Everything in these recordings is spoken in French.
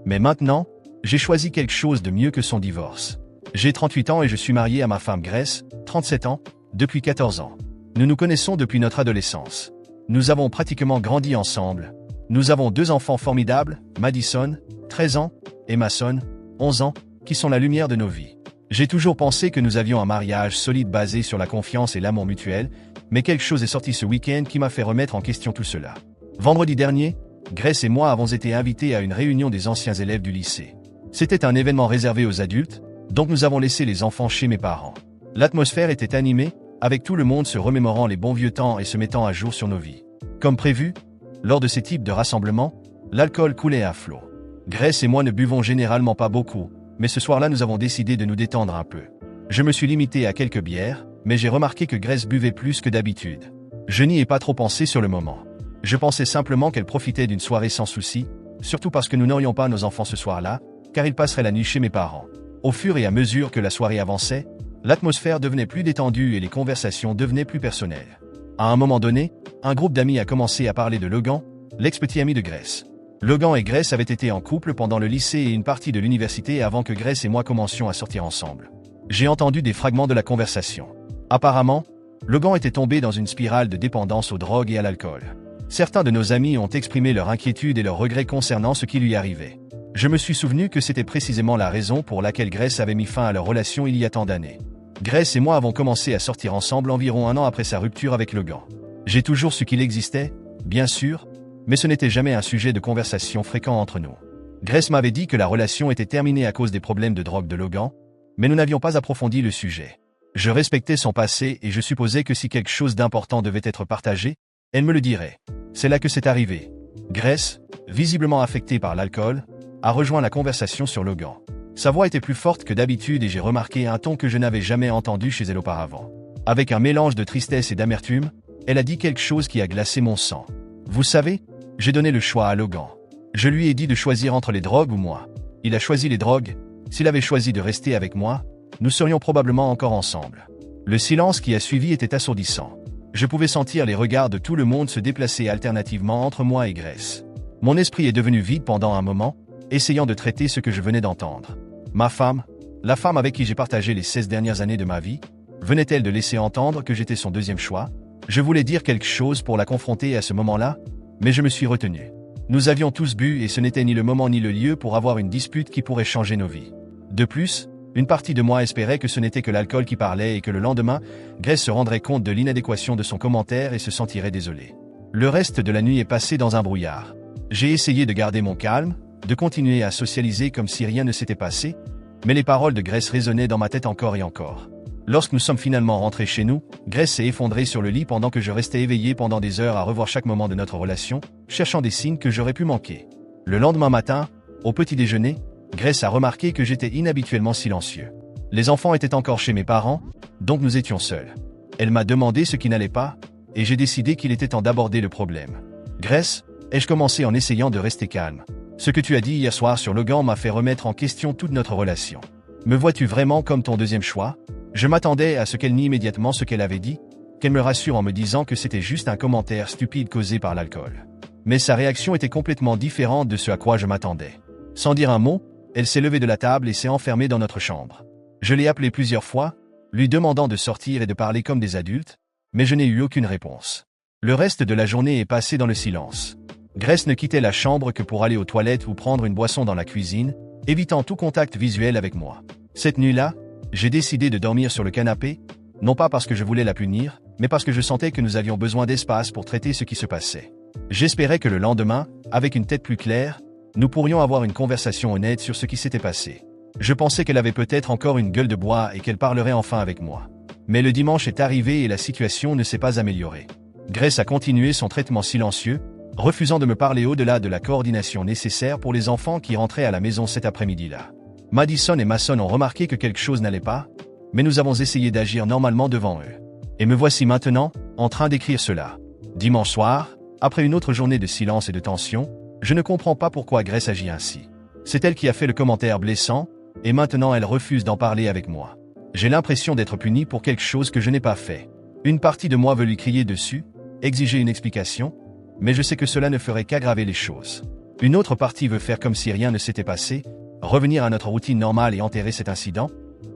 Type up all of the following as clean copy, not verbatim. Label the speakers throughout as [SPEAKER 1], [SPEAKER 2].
[SPEAKER 1] Mais maintenant, j'ai choisi quelque chose de mieux que son divorce. J'ai 38 ans et je suis marié à ma femme Grace, 37 ans, depuis 14 ans. Nous nous connaissons depuis notre adolescence. Nous avons pratiquement grandi ensemble. Nous avons 2 enfants formidables, Madison, 13 ans, et Mason, 11 ans, qui sont la lumière de nos vies. J'ai toujours pensé que nous avions un mariage solide basé sur la confiance et l'amour mutuel, mais quelque chose est sorti ce week-end qui m'a fait remettre en question tout cela. Vendredi dernier, Grace et moi avons été invités à une réunion des anciens élèves du lycée. C'était un événement réservé aux adultes, donc nous avons laissé les enfants chez mes parents. L'atmosphère était animée, avec tout le monde se remémorant les bons vieux temps et se mettant à jour sur nos vies. Comme prévu, lors de ces types de rassemblements, l'alcool coulait à flot. Grace et moi ne buvons généralement pas beaucoup, mais ce soir-là nous avons décidé de nous détendre un peu. Je me suis limité à quelques bières, mais j'ai remarqué que Grace buvait plus que d'habitude. Je n'y ai pas trop pensé sur le moment. Je pensais simplement qu'elle profitait d'une soirée sans souci, surtout parce que nous n'aurions pas nos enfants ce soir-là, car ils passeraient la nuit chez mes parents. Au fur et à mesure que la soirée avançait, l'atmosphère devenait plus détendue et les conversations devenaient plus personnelles. À un moment donné, un groupe d'amis a commencé à parler de Logan, l'ex-petit ami de Grace. Logan et Grace avaient été en couple pendant le lycée et une partie de l'université avant que Grace et moi commencions à sortir ensemble. J'ai entendu des fragments de la conversation. Apparemment, Logan était tombé dans une spirale de dépendance aux drogues et à l'alcool. Certains de nos amis ont exprimé leur inquiétude et leurs regrets concernant ce qui lui arrivait. Je me suis souvenu que c'était précisément la raison pour laquelle Grace avait mis fin à leur relation il y a tant d'années. Grace et moi avons commencé à sortir ensemble environ 1 an après sa rupture avec Logan. J'ai toujours su qu'il existait, bien sûr, mais ce n'était jamais un sujet de conversation fréquent entre nous. Grace m'avait dit que la relation était terminée à cause des problèmes de drogue de Logan, mais nous n'avions pas approfondi le sujet. Je respectais son passé et je supposais que si quelque chose d'important devait être partagé, elle me le dirait. C'est là que c'est arrivé. Grace, visiblement affectée par l'alcool, a rejoint la conversation sur Logan. Sa voix était plus forte que d'habitude et j'ai remarqué un ton que je n'avais jamais entendu chez elle auparavant. Avec un mélange de tristesse et d'amertume, elle a dit quelque chose qui a glacé mon sang. Vous savez, j'ai donné le choix à Logan. Je lui ai dit de choisir entre les drogues ou moi. Il a choisi les drogues. S'il avait choisi de rester avec moi, nous serions probablement encore ensemble. Le silence qui a suivi était assourdissant. Je pouvais sentir les regards de tout le monde se déplacer alternativement entre moi et Grace. Mon esprit est devenu vide pendant un moment, essayant de traiter ce que je venais d'entendre. Ma femme, la femme avec qui j'ai partagé les 16 dernières années de ma vie, venait-elle de laisser entendre que j'étais son deuxième choix? Je voulais dire quelque chose pour la confronter à ce moment-là, mais je me suis retenu. Nous avions tous bu et ce n'était ni le moment ni le lieu pour avoir une dispute qui pourrait changer nos vies. De plus, une partie de moi espérait que ce n'était que l'alcool qui parlait et que le lendemain, Grace se rendrait compte de l'inadéquation de son commentaire et se sentirait désolée. Le reste de la nuit est passé dans un brouillard. J'ai essayé de garder mon calme, de continuer à socialiser comme si rien ne s'était passé, mais les paroles de Grace résonnaient dans ma tête encore et encore. Lorsque nous sommes finalement rentrés chez nous, Grace s'est effondrée sur le lit pendant que je restais éveillé pendant des heures à revoir chaque moment de notre relation, cherchant des signes que j'aurais pu manquer. Le lendemain matin, au petit déjeuner, Grace a remarqué que j'étais inhabituellement silencieux. Les enfants étaient encore chez mes parents, donc nous étions seuls. Elle m'a demandé ce qui n'allait pas, et j'ai décidé qu'il était temps d'aborder le problème. Grace, ai-je commencé en essayant de rester calme. Ce que tu as dit hier soir sur Logan m'a fait remettre en question toute notre relation. Me vois-tu vraiment comme ton deuxième choix? Je m'attendais à ce qu'elle nie immédiatement ce qu'elle avait dit, qu'elle me rassure en me disant que c'était juste un commentaire stupide causé par l'alcool. Mais sa réaction était complètement différente de ce à quoi je m'attendais. Sans dire un mot, elle s'est levée de la table et s'est enfermée dans notre chambre. Je l'ai appelée plusieurs fois, lui demandant de sortir et de parler comme des adultes, mais je n'ai eu aucune réponse. Le reste de la journée est passé dans le silence. Grace ne quittait la chambre que pour aller aux toilettes ou prendre une boisson dans la cuisine, évitant tout contact visuel avec moi. Cette nuit-là, j'ai décidé de dormir sur le canapé, non pas parce que je voulais la punir, mais parce que je sentais que nous avions besoin d'espace pour traiter ce qui se passait. J'espérais que le lendemain, avec une tête plus claire, nous pourrions avoir une conversation honnête sur ce qui s'était passé. Je pensais qu'elle avait peut-être encore une gueule de bois et qu'elle parlerait enfin avec moi. Mais le dimanche est arrivé et la situation ne s'est pas améliorée. Grace a continué son traitement silencieux, refusant de me parler au-delà de la coordination nécessaire pour les enfants qui rentraient à la maison cet après-midi-là. Madison et Mason ont remarqué que quelque chose n'allait pas, mais nous avons essayé d'agir normalement devant eux. Et me voici maintenant, en train d'écrire cela. Dimanche soir, après une autre journée de silence et de tension, je ne comprends pas pourquoi Grace agit ainsi. C'est elle qui a fait le commentaire blessant, et maintenant elle refuse d'en parler avec moi. J'ai l'impression d'être puni pour quelque chose que je n'ai pas fait. Une partie de moi veut lui crier dessus, exiger une explication, mais je sais que cela ne ferait qu'aggraver les choses. Une autre partie veut faire comme si rien ne s'était passé, revenir à notre routine normale et enterrer cet incident,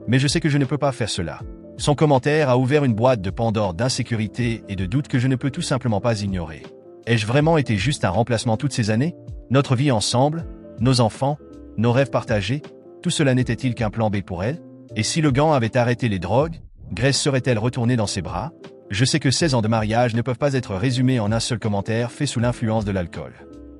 [SPEAKER 1] mais je sais que je ne peux pas faire cela. Son commentaire a ouvert une boîte de Pandore d'insécurité et de doutes que je ne peux tout simplement pas ignorer. Ai-je vraiment été juste un remplacement toutes ces années? Notre vie ensemble, nos enfants, nos rêves partagés, tout cela n'était-il qu'un plan B pour elle? Et si Logan avait arrêté les drogues, Grace serait-elle retournée dans ses bras? Je sais que 16 ans de mariage ne peuvent pas être résumés en un seul commentaire fait sous l'influence de l'alcool.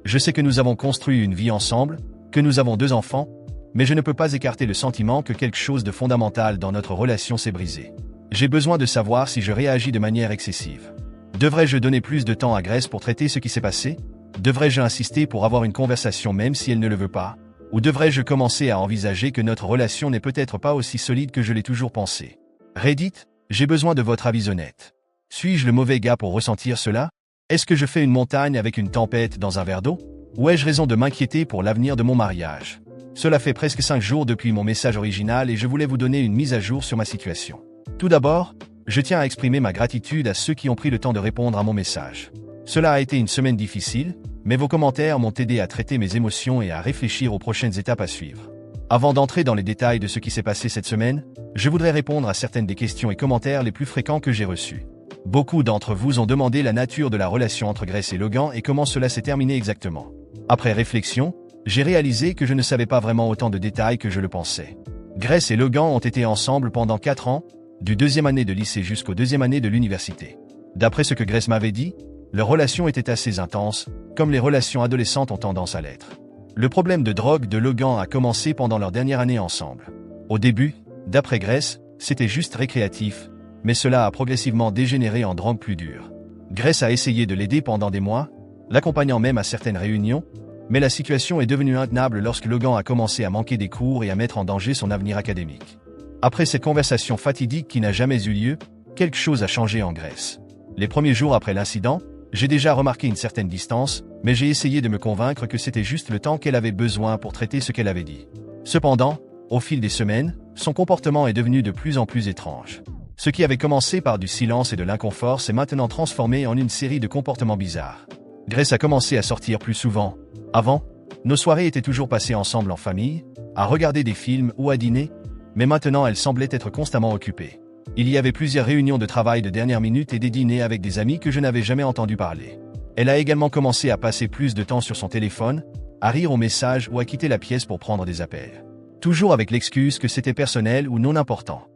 [SPEAKER 1] Je sais que nous avons construit une vie ensemble, que nous avons 2 enfants, mais je ne peux pas écarter le sentiment que quelque chose de fondamental dans notre relation s'est brisé. J'ai besoin de savoir si je réagis de manière excessive. Devrais-je donner plus de temps à Grace pour traiter ce qui s'est passé? Devrais-je insister pour avoir une conversation même si elle ne le veut pas? Ou devrais-je commencer à envisager que notre relation n'est peut-être pas aussi solide que je l'ai toujours pensé? Reddit, j'ai besoin de votre avis honnête. Suis-je le mauvais gars pour ressentir cela? Est-ce que je fais une montagne avec une tempête dans un verre d'eau? Ou ai-je raison de m'inquiéter pour l'avenir de mon mariage? Cela fait presque 5 jours depuis mon message original et je voulais vous donner une mise à jour sur ma situation. Tout d'abord, je tiens à exprimer ma gratitude à ceux qui ont pris le temps de répondre à mon message. Cela a été une semaine difficile, mais vos commentaires m'ont aidé à traiter mes émotions et à réfléchir aux prochaines étapes à suivre. Avant d'entrer dans les détails de ce qui s'est passé cette semaine, je voudrais répondre à certaines des questions et commentaires les plus fréquents que j'ai reçus. Beaucoup d'entre vous ont demandé la nature de la relation entre Grace et Logan et comment cela s'est terminé exactement. Après réflexion, j'ai réalisé que je ne savais pas vraiment autant de détails que je le pensais. Grace et Logan ont été ensemble pendant 4 ans, du 2e année de lycée jusqu'au 2e année de l'université. D'après ce que Grace m'avait dit, leur relation était assez intense, comme les relations adolescentes ont tendance à l'être. Le problème de drogue de Logan a commencé pendant leur dernière année ensemble. Au début, d'après Grace, c'était juste récréatif, mais cela a progressivement dégénéré en drogue plus dure. Grace a essayé de l'aider pendant des mois, l'accompagnant même à certaines réunions, mais la situation est devenue intenable lorsque Logan a commencé à manquer des cours et à mettre en danger son avenir académique. Après cette conversation fatidique qui n'a jamais eu lieu, quelque chose a changé en Grace. Les premiers jours après l'incident, j'ai déjà remarqué une certaine distance, mais j'ai essayé de me convaincre que c'était juste le temps qu'elle avait besoin pour traiter ce qu'elle avait dit. Cependant, au fil des semaines, son comportement est devenu de plus en plus étrange. Ce qui avait commencé par du silence et de l'inconfort s'est maintenant transformé en une série de comportements bizarres. Grace a commencé à sortir plus souvent. Avant, nos soirées étaient toujours passées ensemble en famille, à regarder des films ou à dîner, mais maintenant elle semblait être constamment occupée. Il y avait plusieurs réunions de travail de dernière minute et des dîners avec des amis que je n'avais jamais entendu parler. Elle a également commencé à passer plus de temps sur son téléphone, à rire aux messages ou à quitter la pièce pour prendre des appels. Toujours avec l'excuse que c'était personnel ou non important.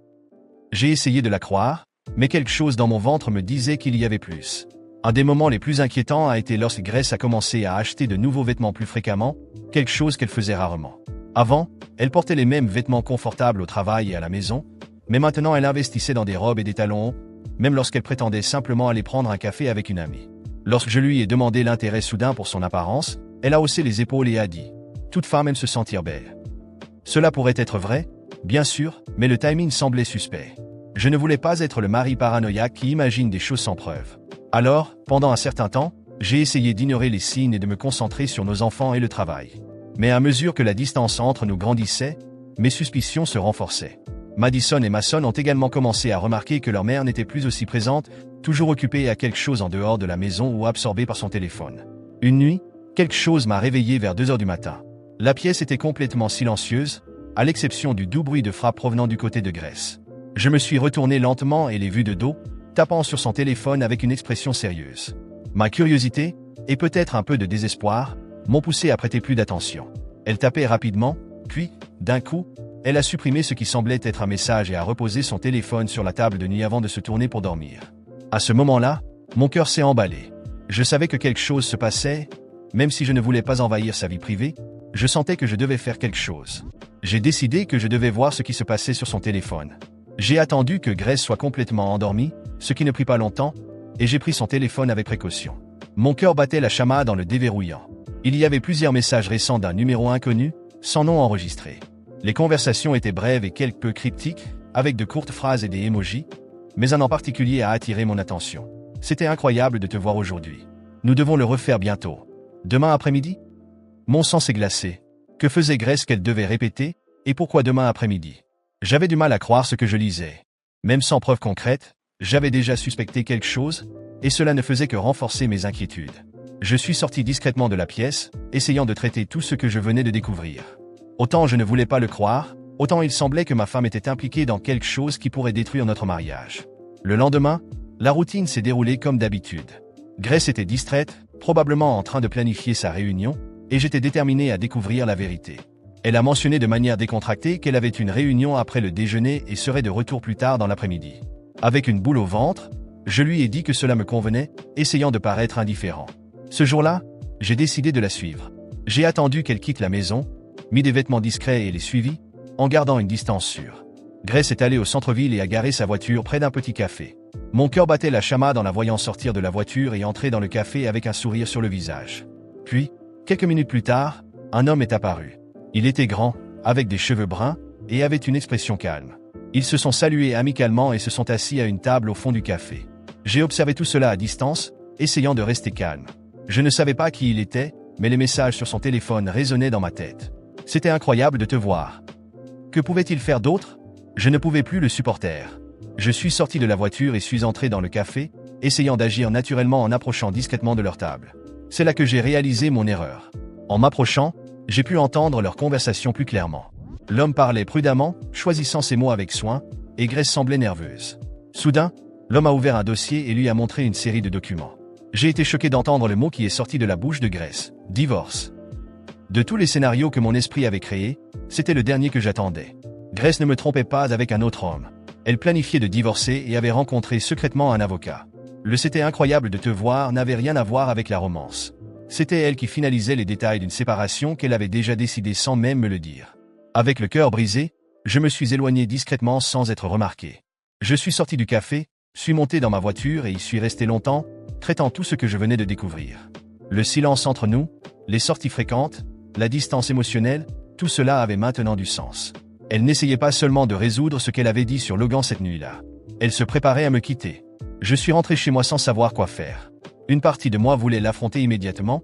[SPEAKER 1] J'ai essayé de la croire, mais quelque chose dans mon ventre me disait qu'il y avait plus. Un des moments les plus inquiétants a été lorsque Grace a commencé à acheter de nouveaux vêtements plus fréquemment, quelque chose qu'elle faisait rarement. Avant, elle portait les mêmes vêtements confortables au travail et à la maison, mais maintenant elle investissait dans des robes et des talons hauts, même lorsqu'elle prétendait simplement aller prendre un café avec une amie. Lorsque je lui ai demandé l'intérêt soudain pour son apparence, elle a haussé les épaules et a dit « Toute femme aime se sentir belle ». Cela pourrait être vrai, bien sûr, mais le timing semblait suspect. Je ne voulais pas être le mari paranoïaque qui imagine des choses sans preuve. Alors, pendant un certain temps, j'ai essayé d'ignorer les signes et de me concentrer sur nos enfants et le travail. Mais à mesure que la distance entre nous grandissait, mes suspicions se renforçaient. Madison et Mason ont également commencé à remarquer que leur mère n'était plus aussi présente, toujours occupée à quelque chose en dehors de la maison ou absorbée par son téléphone. Une nuit, quelque chose m'a réveillé vers 2 heures du matin. La pièce était complètement silencieuse, à l'exception du doux bruit de frappe provenant du côté de Grace. Je me suis retourné lentement et l'ai vue de dos, tapant sur son téléphone avec une expression sérieuse. Ma curiosité, et peut-être un peu de désespoir, m'ont poussé à prêter plus d'attention. Elle tapait rapidement, puis, d'un coup, elle a supprimé ce qui semblait être un message et a reposé son téléphone sur la table de nuit avant de se tourner pour dormir. À ce moment-là, mon cœur s'est emballé. Je savais que quelque chose se passait, même si je ne voulais pas envahir sa vie privée, je sentais que je devais faire quelque chose. J'ai décidé que je devais voir ce qui se passait sur son téléphone. J'ai attendu que Grace soit complètement endormie, ce qui ne prit pas longtemps, et j'ai pris son téléphone avec précaution. Mon cœur battait la chamade en le déverrouillant. Il y avait plusieurs messages récents d'un numéro inconnu, sans nom enregistré. Les conversations étaient brèves et quelque peu cryptiques, avec de courtes phrases et des emojis, mais un en particulier a attiré mon attention. C'était incroyable de te voir aujourd'hui. Nous devons le refaire bientôt. Demain après-midi? Mon sang s'est glacé. Que faisait Grace qu'elle devait répéter, et pourquoi demain après-midi? J'avais du mal à croire ce que je lisais. Même sans preuve concrète, j'avais déjà suspecté quelque chose, et cela ne faisait que renforcer mes inquiétudes. Je suis sorti discrètement de la pièce, essayant de traiter tout ce que je venais de découvrir. Autant je ne voulais pas le croire, autant il semblait que ma femme était impliquée dans quelque chose qui pourrait détruire notre mariage. Le lendemain, la routine s'est déroulée comme d'habitude. Grace était distraite, probablement en train de planifier sa réunion, et j'étais déterminé à découvrir la vérité. Elle a mentionné de manière décontractée qu'elle avait une réunion après le déjeuner et serait de retour plus tard dans l'après-midi. Avec une boule au ventre, je lui ai dit que cela me convenait, essayant de paraître indifférent. Ce jour-là, j'ai décidé de la suivre. J'ai attendu qu'elle quitte la maison, mis des vêtements discrets et les suivi, en gardant une distance sûre. Grace est allée au centre-ville et a garé sa voiture près d'un petit café. Mon cœur battait la chamade en la voyant sortir de la voiture et entrer dans le café avec un sourire sur le visage. Puis, quelques minutes plus tard, un homme est apparu. Il était grand, avec des cheveux bruns, et avait une expression calme. Ils se sont salués amicalement et se sont assis à une table au fond du café. J'ai observé tout cela à distance, essayant de rester calme. Je ne savais pas qui il était, mais les messages sur son téléphone résonnaient dans ma tête. C'était incroyable de te voir. Que pouvait-il faire d'autre? Je ne pouvais plus le supporter. Je suis sorti de la voiture et suis entré dans le café, essayant d'agir naturellement en approchant discrètement de leur table. C'est là que j'ai réalisé mon erreur. En m'approchant, j'ai pu entendre leur conversation plus clairement. L'homme parlait prudemment, choisissant ses mots avec soin, et Grace semblait nerveuse. Soudain, l'homme a ouvert un dossier et lui a montré une série de documents. J'ai été choqué d'entendre le mot qui est sorti de la bouche de Grace, divorce. De tous les scénarios que mon esprit avait créés, c'était le dernier que j'attendais. Grace ne me trompait pas avec un autre homme. Elle planifiait de divorcer et avait rencontré secrètement un avocat. Le c'était incroyable de te voir n'avait rien à voir avec la romance. C'était elle qui finalisait les détails d'une séparation qu'elle avait déjà décidée sans même me le dire. Avec le cœur brisé, je me suis éloigné discrètement sans être remarqué. Je suis sorti du café, suis monté dans ma voiture et y suis resté longtemps, traitant tout ce que je venais de découvrir. Le silence entre nous, les sorties fréquentes, la distance émotionnelle, tout cela avait maintenant du sens. Elle n'essayait pas seulement de résoudre ce qu'elle avait dit sur Logan cette nuit-là. Elle se préparait à me quitter. Je suis rentré chez moi sans savoir quoi faire. Une partie de moi voulait l'affronter immédiatement,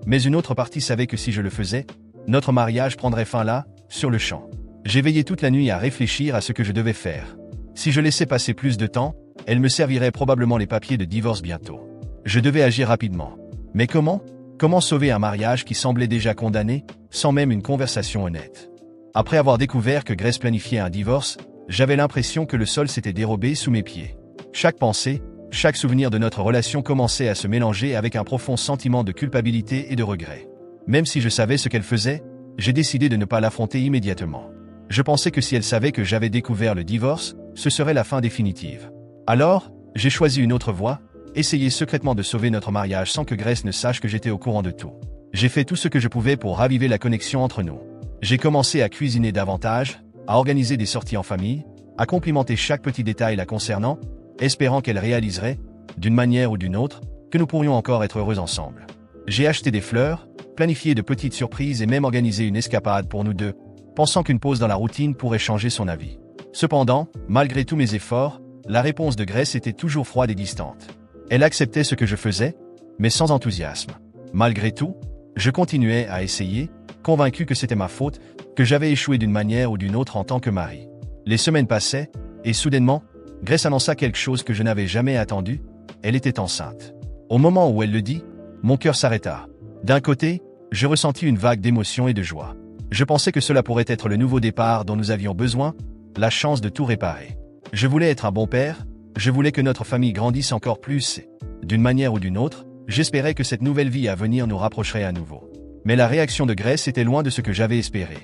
[SPEAKER 1] mais une autre partie savait que si je le faisais, notre mariage prendrait fin là, sur le champ. J'ai veillé toute la nuit à réfléchir à ce que je devais faire. Si je laissais passer plus de temps, elle me servirait probablement les papiers de divorce bientôt. Je devais agir rapidement. Mais comment? Comment sauver un mariage qui semblait déjà condamné, sans même une conversation honnête? Après avoir découvert que Grace planifiait un divorce, j'avais l'impression que le sol s'était dérobé sous mes pieds. Chaque pensée, chaque souvenir de notre relation commençait à se mélanger avec un profond sentiment de culpabilité et de regret. Même si je savais ce qu'elle faisait, j'ai décidé de ne pas l'affronter immédiatement. Je pensais que si elle savait que j'avais découvert le divorce, ce serait la fin définitive. Alors, j'ai choisi une autre voie, essayer secrètement de sauver notre mariage sans que Grace ne sache que j'étais au courant de tout. J'ai fait tout ce que je pouvais pour raviver la connexion entre nous. J'ai commencé à cuisiner davantage, à organiser des sorties en famille, à complimenter chaque petit détail la concernant, espérant qu'elle réaliserait, d'une manière ou d'une autre, que nous pourrions encore être heureux ensemble. J'ai acheté des fleurs, planifié de petites surprises et même organisé une escapade pour nous deux, pensant qu'une pause dans la routine pourrait changer son avis. Cependant, malgré tous mes efforts, la réponse de Grace était toujours froide et distante. Elle acceptait ce que je faisais, mais sans enthousiasme. Malgré tout, je continuais à essayer, convaincu que c'était ma faute, que j'avais échoué d'une manière ou d'une autre en tant que mari. Les semaines passaient, et soudainement, Grace annonça quelque chose que je n'avais jamais attendu, elle était enceinte. Au moment où elle le dit, mon cœur s'arrêta. D'un côté, je ressentis une vague d'émotion et de joie. Je pensais que cela pourrait être le nouveau départ dont nous avions besoin, la chance de tout réparer. Je voulais être un bon père, je voulais que notre famille grandisse encore plus et, d'une manière ou d'une autre, j'espérais que cette nouvelle vie à venir nous rapprocherait à nouveau. Mais la réaction de Grace était loin de ce que j'avais espéré.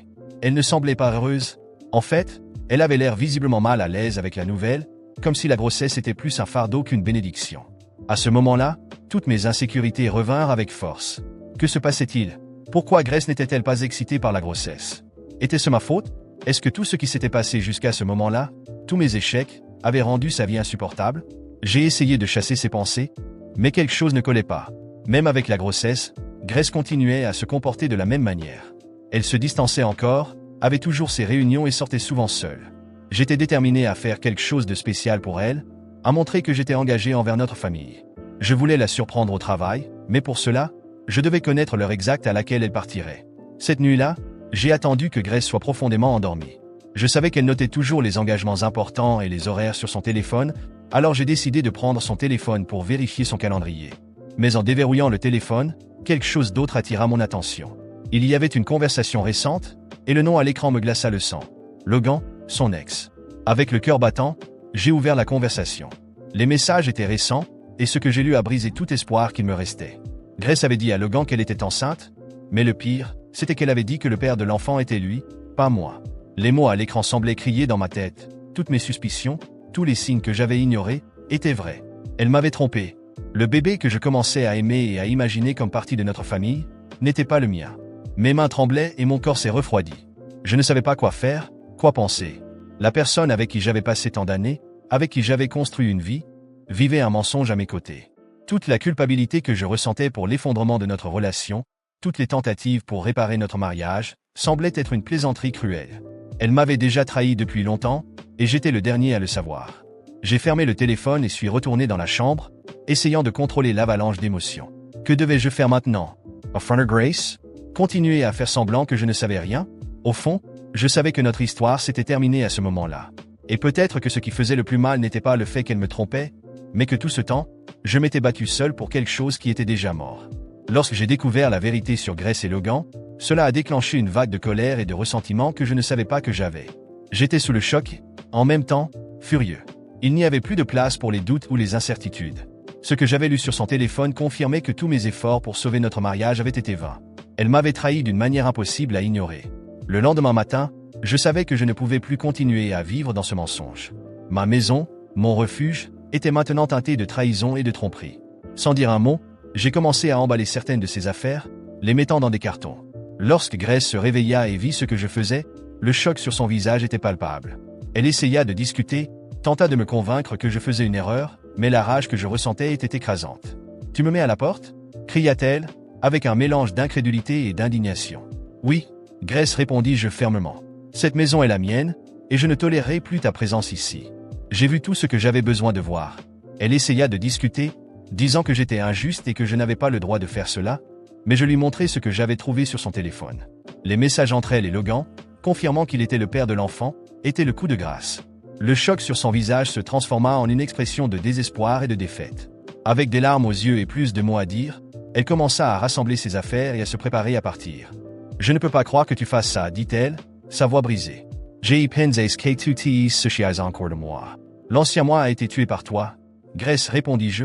[SPEAKER 1] Elle ne semblait pas heureuse. En fait, elle avait l'air visiblement mal à l'aise avec la nouvelle, comme si la grossesse était plus un fardeau qu'une bénédiction. À ce moment-là, toutes mes insécurités revinrent avec force. Que se passait-il? Pourquoi Grace n'était-elle pas excitée par la grossesse? Était-ce ma faute? Est-ce que tout ce qui s'était passé jusqu'à ce moment-là, tous mes échecs, avaient rendu sa vie insupportable? J'ai essayé de chasser ces pensées, mais quelque chose ne collait pas. Même avec la grossesse, Grace continuait à se comporter de la même manière. Elle se distançait encore, avait toujours ses réunions et sortait souvent seule. J'étais déterminé à faire quelque chose de spécial pour elle, à montrer que j'étais engagé envers notre famille. Je voulais la surprendre au travail, mais pour cela, je devais connaître l'heure exacte à laquelle elle partirait. Cette nuit-là, j'ai attendu que Grace soit profondément endormie. Je savais qu'elle notait toujours les engagements importants et les horaires sur son téléphone, alors j'ai décidé de prendre son téléphone pour vérifier son calendrier. Mais en déverrouillant le téléphone, quelque chose d'autre attira mon attention. Il y avait une conversation récente, et le nom à l'écran me glaça le sang. Logan, son ex. Avec le cœur battant, j'ai ouvert la conversation. Les messages étaient récents, et ce que j'ai lu a brisé tout espoir qu'il me restait. Grace avait dit à Logan qu'elle était enceinte, mais le pire, c'était qu'elle avait dit que le père de l'enfant était lui, pas moi. Les mots à l'écran semblaient crier dans ma tête. Toutes mes suspicions, tous les signes que j'avais ignorés, étaient vrais. Elle m'avait trompé. Le bébé que je commençais à aimer et à imaginer comme partie de notre famille, n'était pas le mien. Mes mains tremblaient et mon corps s'est refroidi. Je ne savais pas quoi faire, quoi penser. La personne avec qui j'avais passé tant d'années, avec qui j'avais construit une vie, vivait un mensonge à mes côtés. Toute la culpabilité que je ressentais pour l'effondrement de notre relation, toutes les tentatives pour réparer notre mariage, semblaient être une plaisanterie cruelle. Elle m'avait déjà trahi depuis longtemps, et j'étais le dernier à le savoir. J'ai fermé le téléphone et suis retourné dans la chambre, essayant de contrôler l'avalanche d'émotions. Que devais-je faire maintenant? Affronter Grace? Continuer à faire semblant que je ne savais rien? Au fond, je savais que notre histoire s'était terminée à ce moment-là. Et peut-être que ce qui faisait le plus mal n'était pas le fait qu'elle me trompait, mais que tout ce temps, je m'étais battu seul pour quelque chose qui était déjà mort. Lorsque j'ai découvert la vérité sur Grace et Logan, cela a déclenché une vague de colère et de ressentiment que je ne savais pas que j'avais. J'étais sous le choc, en même temps, furieux. Il n'y avait plus de place pour les doutes ou les incertitudes. Ce que j'avais lu sur son téléphone confirmait que tous mes efforts pour sauver notre mariage avaient été vains. Elle m'avait trahi d'une manière impossible à ignorer. Le lendemain matin, je savais que je ne pouvais plus continuer à vivre dans ce mensonge. Ma maison, mon refuge, était maintenant teintée de trahison et de tromperie. Sans dire un mot, j'ai commencé à emballer certaines de ses affaires, les mettant dans des cartons. Lorsque Grace se réveilla et vit ce que je faisais, le choc sur son visage était palpable. Elle essaya de discuter, tenta de me convaincre que je faisais une erreur, mais la rage que je ressentais était écrasante. « Tu me mets à la porte ?» cria-t-elle, avec un mélange d'incrédulité et d'indignation. « Oui, » Grace répondis-je fermement. « Cette maison est la mienne, et je ne tolérerai plus ta présence ici. J'ai vu tout ce que j'avais besoin de voir. » Elle essaya de discuter, disant que j'étais injuste et que je n'avais pas le droit de faire cela, mais je lui montrai ce que j'avais trouvé sur son téléphone. Les messages entre elle et Logan, confirmant qu'il était le père de l'enfant, étaient le coup de grâce. Le choc sur son visage se transforma en une expression de désespoir et de défaite. Avec des larmes aux yeux et plus de mots à dire, elle commença à rassembler ses affaires et à se préparer à partir. « Je ne peux pas croire que tu fasses ça, dit-elle, sa voix brisée. J'ai penses que tu te soucies encore de moi. L'ancien moi a été tué par toi. Grace, répondis-je,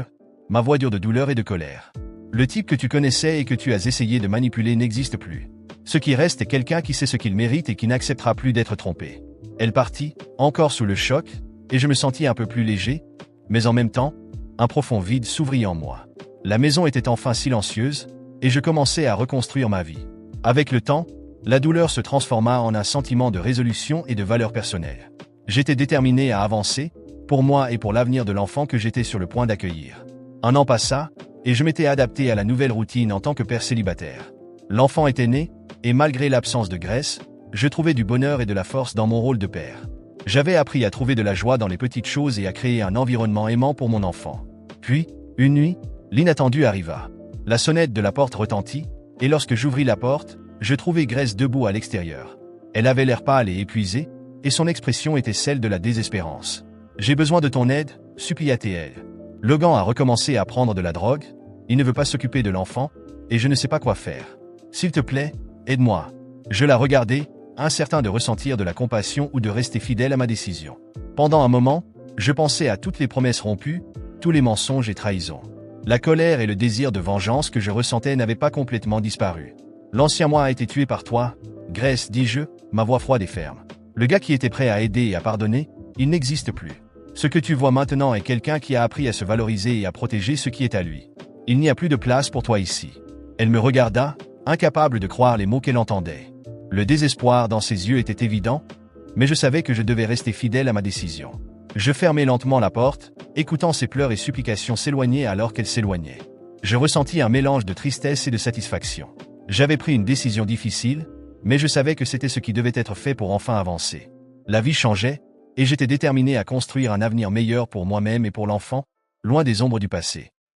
[SPEAKER 1] ma voix dure de douleur et de colère. Le type que tu connaissais et que tu as essayé de manipuler n'existe plus. Ce qui reste est quelqu'un qui sait ce qu'il mérite et qui n'acceptera plus d'être trompé. » Elle partit, encore sous le choc, et je me sentis un peu plus léger, mais en même temps, un profond vide s'ouvrit en moi. La maison était enfin silencieuse, et je commençais à reconstruire ma vie. Avec le temps, la douleur se transforma en un sentiment de résolution et de valeur personnelle. J'étais déterminé à avancer, pour moi et pour l'avenir de l'enfant que j'étais sur le point d'accueillir. Un an passa, et je m'étais adapté à la nouvelle routine en tant que père célibataire. L'enfant était né, et malgré l'absence de Grace, je trouvais du bonheur et de la force dans mon rôle de père. J'avais appris à trouver de la joie dans les petites choses et à créer un environnement aimant pour mon enfant. Puis, une nuit, l'inattendu arriva. La sonnette de la porte retentit, et lorsque j'ouvris la porte, je trouvai Grace debout à l'extérieur. Elle avait l'air pâle et épuisée, et son expression était celle de la désespérance. « J'ai besoin de ton aide » supplia-t-elle. « Logan a recommencé à prendre de la drogue, il ne veut pas s'occuper de l'enfant, et je ne sais pas quoi faire. S'il te plaît, aide-moi. » Je la regardai, incertain de ressentir de la compassion ou de rester fidèle à ma décision. Pendant un moment, je pensais à toutes les promesses rompues, tous les mensonges et trahisons. La colère et le désir de vengeance que je ressentais n'avaient pas complètement disparu. « L'ancien moi a été tué par toi, Grace, dis-je, ma voix froide et ferme. Le gars qui était prêt à aider et à pardonner, il n'existe plus. Ce que tu vois maintenant est quelqu'un qui a appris à se valoriser et à protéger ce qui est à lui. Il n'y a plus de place pour toi ici. » Elle me regarda, incapable de croire les mots qu'elle entendait. Le désespoir dans ses yeux était évident, mais je savais que je devais rester fidèle à ma décision. Je fermai lentement la porte, écoutant ses pleurs et supplications s'éloigner alors qu'elle s'éloignait. Je ressentis un mélange de tristesse et de satisfaction. J'avais pris une décision difficile, mais je savais que c'était ce qui devait être fait pour enfin avancer. La vie changeait, et j'étais déterminé à construire un avenir meilleur pour moi-même et pour l'enfant, loin des ombres du passé.